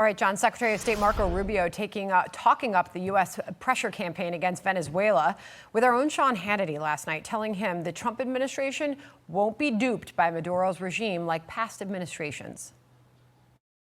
All right, John, Secretary of State Marco Rubio talking up the U.S. pressure campaign against Venezuela with our own Sean Hannity last night, telling him the Trump administration won't be duped by Maduro's regime like past administrations.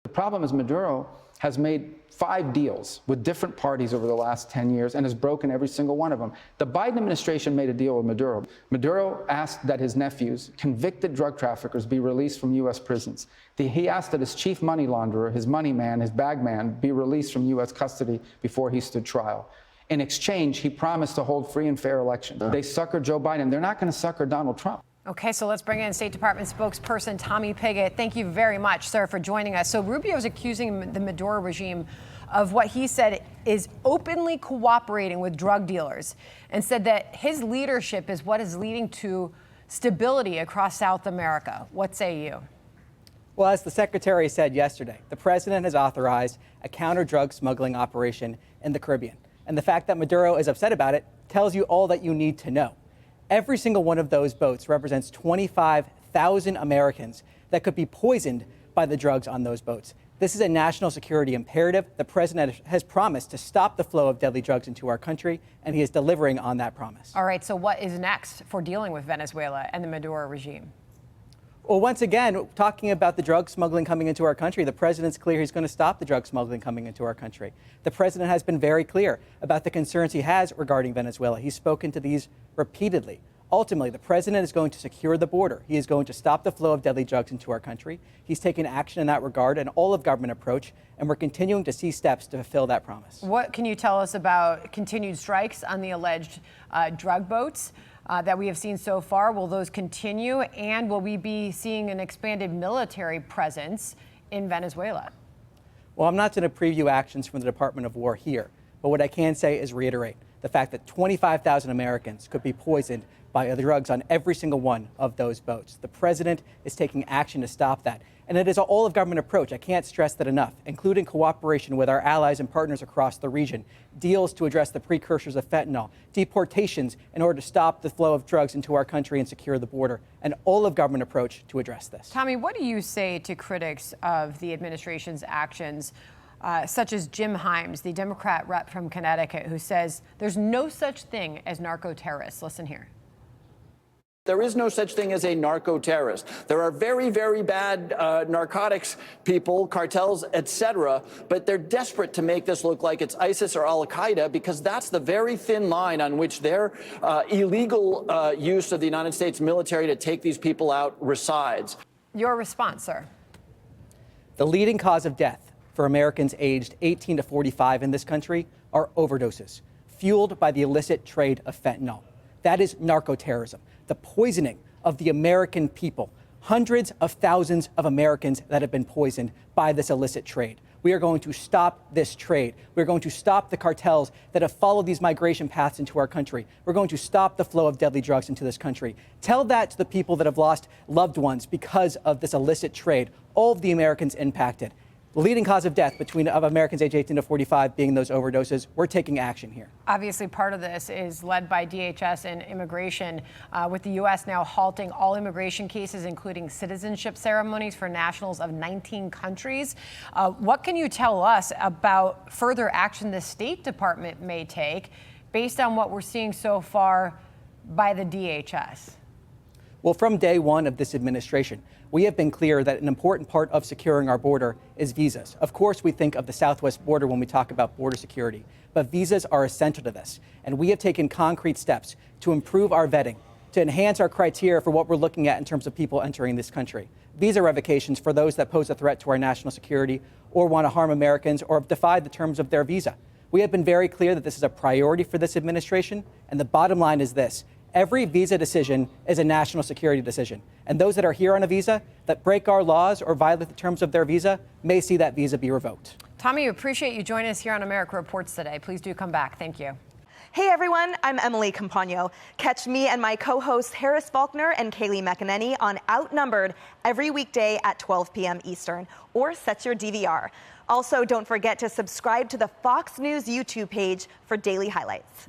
The problem is Maduro has made 5 deals with different parties over the last 10 years and has broken every single one of them. The Biden administration made a deal with Maduro. Maduro asked that his nephews, convicted drug traffickers, be released from U.S. prisons. He asked that his chief money launderer, his money man, his bag man, be released from U.S. custody before he stood trial. In exchange, he promised to hold free and fair elections. They suckered Joe Biden. They're not going to sucker Donald Trump. Okay, so let's bring in State Department spokesperson Tommy Pigott. Thank you very much, sir, for joining us. So Rubio is accusing the Maduro regime of what he said is openly cooperating with drug dealers and said that his leadership is what is leading to stability across South America. What say you? Well, as the secretary said yesterday, the president has authorized a counter-drug smuggling operation in the Caribbean. And the fact that Maduro is upset about it tells you all that you need to know. Every single one of those boats represents 25,000 Americans that could be poisoned by the drugs on those boats. This is a national security imperative. The president has promised to stop the flow of deadly drugs into our country, and he is delivering on that promise. All right, so what is next for dealing with Venezuela and the Maduro regime? Well, once again, talking about the drug smuggling coming into our country, the president's clear he's going to stop the drug smuggling coming into our country. The president has been very clear about the concerns he has regarding Venezuela. He's spoken to these repeatedly. Ultimately, the president is going to secure the border. He is going to stop the flow of deadly drugs into our country. He's taken action in that regard, an all-of-government approach, and we're continuing to see steps to fulfill that promise. What can you tell us about continued strikes on the alleged drug boats that we have seen so far? Will those continue, and will we be seeing an expanded military presence in Venezuela? Well, I'm not going to preview actions from the Department of War here, but what I can say is reiterate the fact that 25,000 Americans could be poisoned by the drugs on every single one of those boats. The president is taking action to stop that. And it is an all-of-government approach. I can't stress that enough, including cooperation with our allies and partners across the region, deals to address the precursors of fentanyl, deportations in order to stop the flow of drugs into our country and secure the border, an all-of-government approach to address this. Tommy, what do you say to critics of the administration's actions, such as Jim Himes, the Democrat rep from Connecticut, who says there's no such thing as narco-terrorists? Listen here. There is no such thing as a narco-terrorist. There are very, very bad narcotics people, cartels, etc., but they're desperate to make this look like it's ISIS or al-Qaeda because that's the very thin line on which their illegal use of the United States military to take these people out resides. Your response, sir? The leading cause of death for Americans aged 18 to 45 in this country are overdoses, fueled by the illicit trade of fentanyl. That is narco-terrorism, the poisoning of the American people. Hundreds of thousands of Americans that have been poisoned by this illicit trade. We are going to stop this trade. We're going to stop the cartels that have followed these migration paths into our country. We're going to stop the flow of deadly drugs into this country. Tell that to the people that have lost loved ones because of this illicit trade, all of the Americans impacted. The leading cause of death of Americans aged 18 to 45 being those overdoses. We're taking action here. Obviously, part of this is led by DHS and immigration, with the U.S. now halting all immigration cases, including citizenship ceremonies for nationals of 19 countries. What can you tell us about further action the State Department may take based on what we're seeing so far by the DHS? Well, from day one of this administration, we have been clear that an important part of securing our border is visas. Of course, we think of the southwest border when we talk about border security, but visas are essential to this. And we have taken concrete steps to improve our vetting, to enhance our criteria for what we're looking at in terms of people entering this country. Visa revocations for those that pose a threat to our national security or want to harm Americans or have defied the terms of their visa. We have been very clear that this is a priority for this administration. And the bottom line is this. Every visa decision is a national security decision. And those that are here on a visa that break our laws or violate the terms of their visa may see that visa be revoked. Tommy, we appreciate you joining us here on America Reports today. Please do come back. Thank you. Hey everyone, I'm Emily Campagno. Catch me and my co-hosts Harris Faulkner and Kaylee McEnany on Outnumbered every weekday at 12 p.m. Eastern, or set your DVR. Also, don't forget to subscribe to the Fox News YouTube page for daily highlights.